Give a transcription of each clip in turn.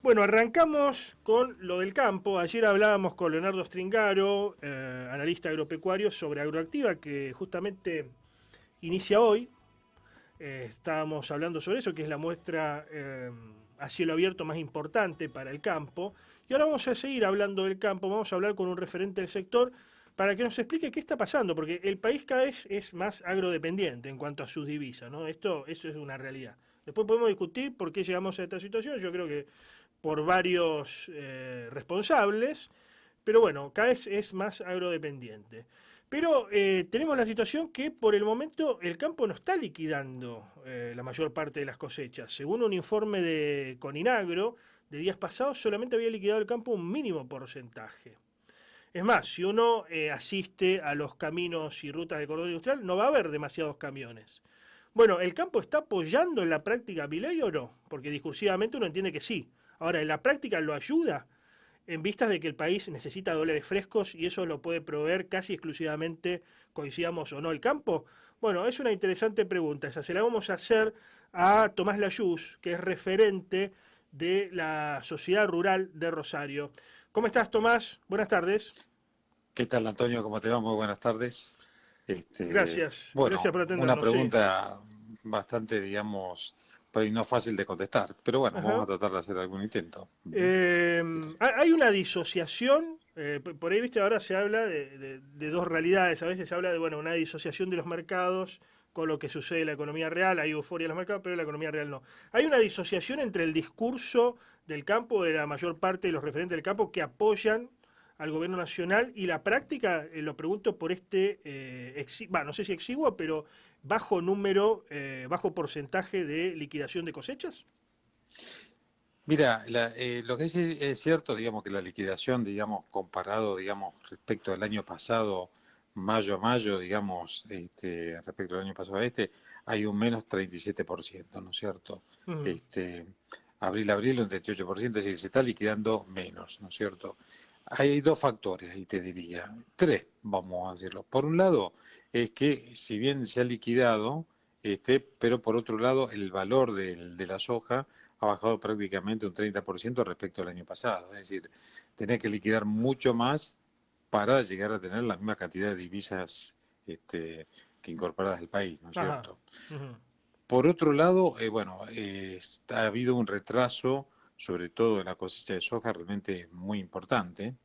Bueno, arrancamos con lo del campo. Ayer hablábamos con Leonardo Stringaro, analista agropecuario, sobre Agroactiva, que justamente inicia hoy. Estábamos hablando sobre eso, que es la muestra a cielo abierto más importante para el campo. Y ahora vamos a seguir hablando del campo, vamos a hablar con un referente del sector para que nos explique qué está pasando, porque el país cada vez es más agrodependiente en cuanto a sus divisas, ¿no? Eso es una realidad. Después podemos discutir por qué llegamos a esta situación. Yo creo que por varios responsables, pero bueno, cada vez es más agrodependiente. Pero tenemos la situación que por el momento el campo no está liquidando la mayor parte de las cosechas. Según un informe de Coninagro de días pasados, solamente había liquidado el campo un mínimo porcentaje. Es más, si uno asiste a los caminos y rutas del cordón industrial, no va a haber demasiados camiones. Bueno, ¿el campo está apoyando en la práctica a Milei o no? Porque discursivamente uno entiende que sí. Ahora, ¿en la práctica lo ayuda? En vistas de que el país necesita dólares frescos y eso lo puede proveer casi exclusivamente, coincidamos o no, el campo. Bueno, es una interesante pregunta. Esa se la vamos a hacer a Tomás Layuz, que es referente de la Sociedad Rural de Rosario. ¿Cómo estás, Tomás? Buenas tardes. ¿Qué tal, Antonio? ¿Cómo te va? Muy buenas tardes. Gracias, gracias Bueno, por una atendernos, sí. pregunta bastante, digamos, por ahí no fácil de contestar, pero bueno, vamos Ajá. a tratar de hacer algún intento. Ujú. Hay una disociación, por ahí, viste, ahora se habla de dos realidades. A veces se habla de, bueno, una disociación de los mercados con lo que sucede en la economía real. Hay euforia en los mercados, pero en la economía real no. Hay una disociación entre el discurso del campo, de la mayor parte de los referentes del campo, que apoyan al gobierno nacional y la práctica, lo pregunto por este, no sé si exiguo, pero bajo número, bajo porcentaje de liquidación de cosechas. Mira, lo que es cierto, digamos, que la liquidación, digamos, comparado, digamos, respecto al año pasado, mayo a mayo, digamos, respecto al año pasado a hay un menos 37%, ¿no es cierto? Ujú. Este, abril a abril un 38%, es decir, se está liquidando menos, ¿no es cierto? Hay dos factores, ahí te diría, tres, vamos a decirlo. Por un lado, es que si bien se ha liquidado, pero por otro lado, el valor de la soja ha bajado prácticamente un 30% respecto al año pasado. Es decir, tenés que liquidar mucho más para llegar a tener la misma cantidad de divisas que incorporadas al país, ¿no es Ajá. cierto? Ujú. Por otro lado, ha habido un retraso, sobre todo en la cosecha de soja, realmente muy importante,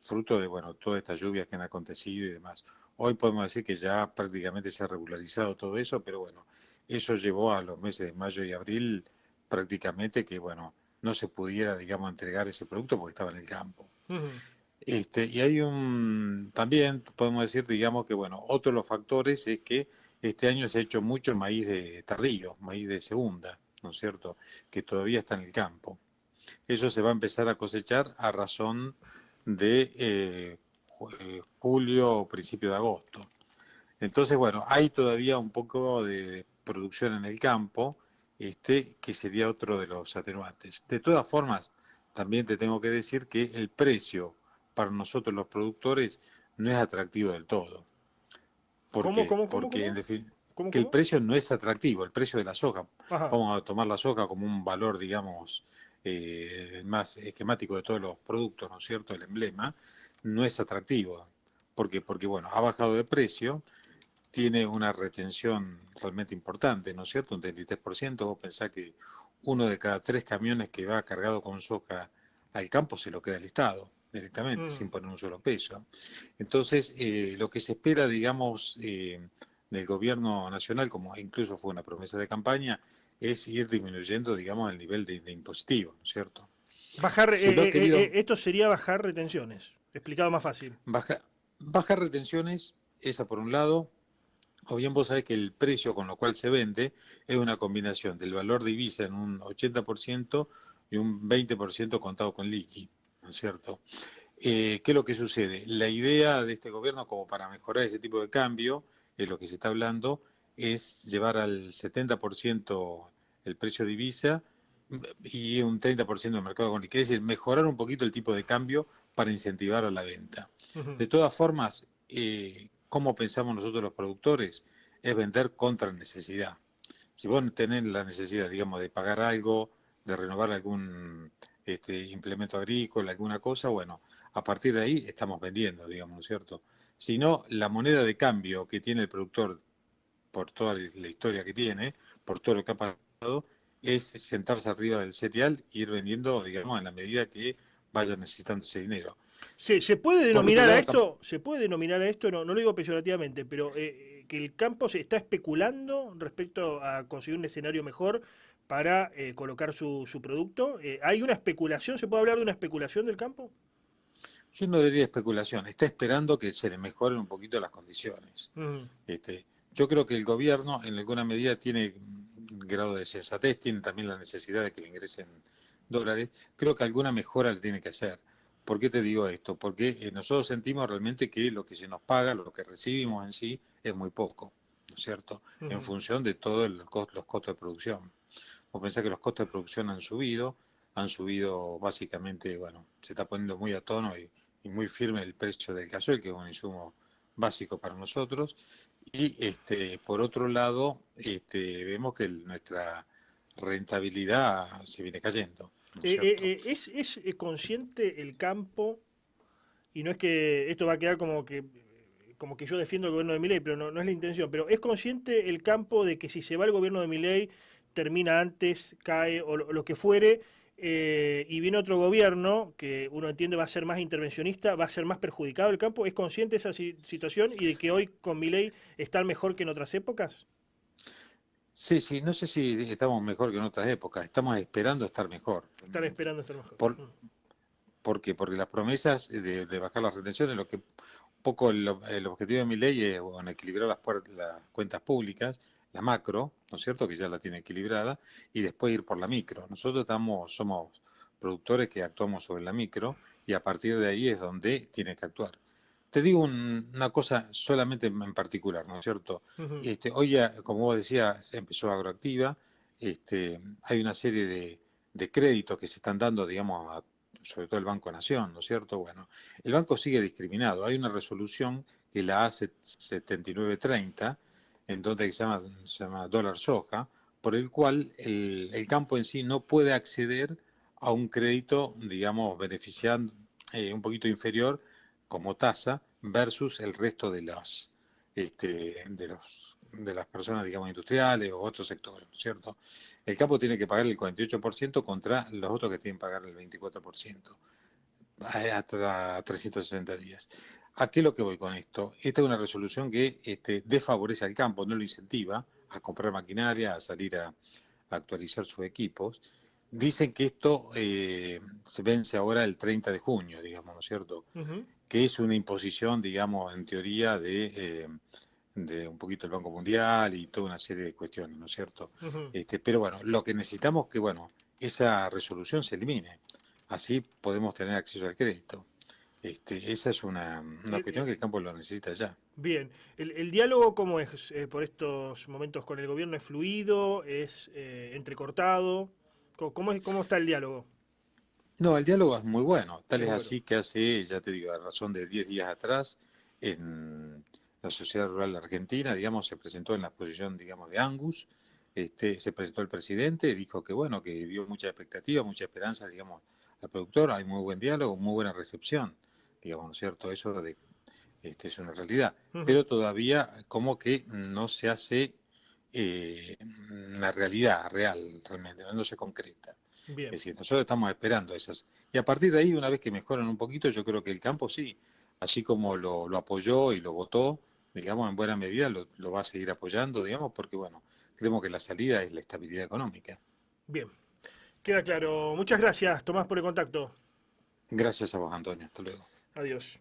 fruto de bueno, todas estas lluvias que han acontecido y demás. Hoy podemos decir que ya prácticamente se ha regularizado todo eso, pero bueno, eso llevó a los meses de mayo y abril prácticamente que bueno, no se pudiera, digamos, entregar ese producto porque estaba en el campo. Ujú. Y hay también podemos decir, digamos, que bueno, otro de los factores es que este año se ha hecho mucho el maíz de tardío, maíz de segunda, ¿no es cierto? Que todavía está en el campo. Eso se va a empezar a cosechar a razón de julio o principio de agosto. Entonces, bueno, hay todavía un poco de producción en el campo, que sería otro de los atenuantes. De todas formas, también te tengo que decir que el precio para nosotros los productores no es atractivo del todo. ¿Por ¿Cómo, qué? cómo, cómo, Porque cómo? ¿Cómo, que el cómo? precio no es atractivo, el precio de la soja. Ajá. Vamos a tomar la soja como un valor, digamos, más esquemático de todos los productos, ¿no es cierto? El emblema no es atractivo. ¿Por qué? Porque, bueno, ha bajado de precio, tiene una retención realmente importante, ¿no es cierto? Un 33%. Vos pensás que uno de cada tres camiones que va cargado con soja al campo se lo queda el Estado directamente, Mm. sin poner un solo peso. Entonces, lo que se espera, digamos, del gobierno nacional, como incluso fue una promesa de campaña, es ir disminuyendo, digamos, el nivel de impositivo, ¿no es cierto? Bajar, Se lo ha querido esto sería bajar retenciones. Explicado más fácil. bajar retenciones, esa por un lado, o bien vos sabés que el precio con lo cual se vende es una combinación del valor de divisa en un 80% y un 20% contado con liqui, ¿no es cierto? ¿Qué es lo que sucede? La idea de este gobierno, como para mejorar ese tipo de cambio, es lo que se está hablando, es llevar al 70% el precio de divisa y un 30% del mercado con liquidez, es decir, mejorar un poquito el tipo de cambio para incentivar a la venta. Ujú. De todas formas, ¿cómo pensamos nosotros los productores? Es vender contra necesidad. Si vos tenés la necesidad, digamos, de pagar algo, de renovar algún implemento agrícola, alguna cosa, bueno, a partir de ahí estamos vendiendo, digamos, ¿no es cierto? Si no, la moneda de cambio que tiene el productor por toda la historia que tiene, por todo lo que ha pasado, es sentarse arriba del cereal e ir vendiendo, digamos, en la medida que vaya necesitando ese dinero. Se puede Por otro denominar a lado, esto, se puede denominar a esto, no lo digo peyorativamente, pero que el campo se está especulando respecto a conseguir un escenario mejor para colocar su producto. ¿Hay una especulación? ¿Se puede hablar de una especulación del campo? yo no diría especulación, está esperando que se le mejoren un poquito las condiciones. Mm, Yo creo que el gobierno en alguna medida tiene un grado de sensatez, tiene también la necesidad de que le ingresen dólares. Creo que alguna mejora le tiene que hacer. ¿Por qué te digo esto? Porque nosotros sentimos realmente que lo que se nos paga, lo que recibimos en sí, es muy poco, ¿no es cierto? En mm. función de todos los costos de producción. Vos pensás que los costos de producción han subido básicamente, bueno, se está poniendo muy a tono y muy firme el precio del gasoil, que es un insumo básico para nosotros. Y por otro lado, vemos que nuestra rentabilidad se viene cayendo, ¿no es cierto? ¿Es consciente el campo? Y no es que esto va a quedar como que yo defiendo el gobierno de Milei, pero no es la intención. Pero ¿es consciente el campo de que si se va el gobierno de Milei, termina antes, cae o lo que fuere, y viene otro gobierno que uno entiende va a ser más intervencionista, va a ser más perjudicado el campo? ¿Es consciente de esa situación y de que hoy con Milei están mejor que en otras épocas? Sí, sí, no sé si estamos mejor que en otras épocas, estamos esperando estar mejor, Están realmente. esperando estar mejor. Por, ¿Por qué? Porque las promesas de bajar las retenciones, lo que un poco el objetivo de mi ley es bueno, equilibrar las cuentas públicas, la macro, ¿no es cierto?, que ya la tiene equilibrada, y después ir por la micro. Nosotros somos productores que actuamos sobre la micro y a partir de ahí es donde tiene que actuar. Te digo una cosa solamente en particular, ¿no es cierto? Ujú. Hoy, como vos decías, se empezó Agroactiva, hay una serie de créditos que se están dando, digamos, sobre todo el Banco Nación, ¿no es cierto? Bueno, el banco sigue discriminado. Hay una resolución que la hace 7930, en donde se llama dólar soja, por el cual el campo en sí no puede acceder a un crédito, digamos, beneficiando un poquito inferior como tasa versus el resto de las personas, digamos, industriales o otros sectores, ¿no es cierto? El campo tiene que pagar el 48% contra los otros que tienen que pagar el 24% hasta 360 días. ¿A qué es lo que voy con esto? Esta es una resolución que desfavorece al campo, no lo incentiva a comprar maquinaria, a salir a actualizar sus equipos. Dicen que esto se vence ahora el 30 de junio, digamos, ¿no es cierto? Ujú. Que es una imposición, digamos, en teoría de un poquito el Banco Mundial y toda una serie de cuestiones, ¿no es cierto? Ujú. Pero bueno, lo que necesitamos es que, bueno, esa resolución se elimine. Así podemos tener acceso al crédito. Esa es una Eh, cuestión eh, que el campo lo necesita ya. Bien, ¿el diálogo cómo es por estos momentos con el gobierno? ¿Es fluido? ¿Es entrecortado? ¿Cómo está el diálogo? No, el diálogo es muy bueno. Tal Muy es bueno. así que hace, ya te digo, a razón de 10 días atrás, en la Sociedad Rural Argentina, digamos, se presentó en la exposición, digamos, de Angus, se presentó el presidente, dijo que, bueno, que dio mucha expectativa, mucha esperanza, digamos, al productor, hay muy buen diálogo, muy buena recepción, digamos, ¿no es cierto? Eso es una realidad. Ujú. Pero todavía como que no se hace una realidad real, realmente, no se concreta. Bien, Es decir, nosotros estamos esperando esas. Y a partir de ahí, una vez que mejoran un poquito, yo creo que el campo sí, así como lo apoyó y lo votó, digamos, en buena medida lo va a seguir apoyando, digamos, porque, bueno, creemos que la salida es la estabilidad económica. bien. Queda claro. Muchas gracias, Tomás, por el contacto. Gracias a vos, Antonio. Hasta luego. Adiós.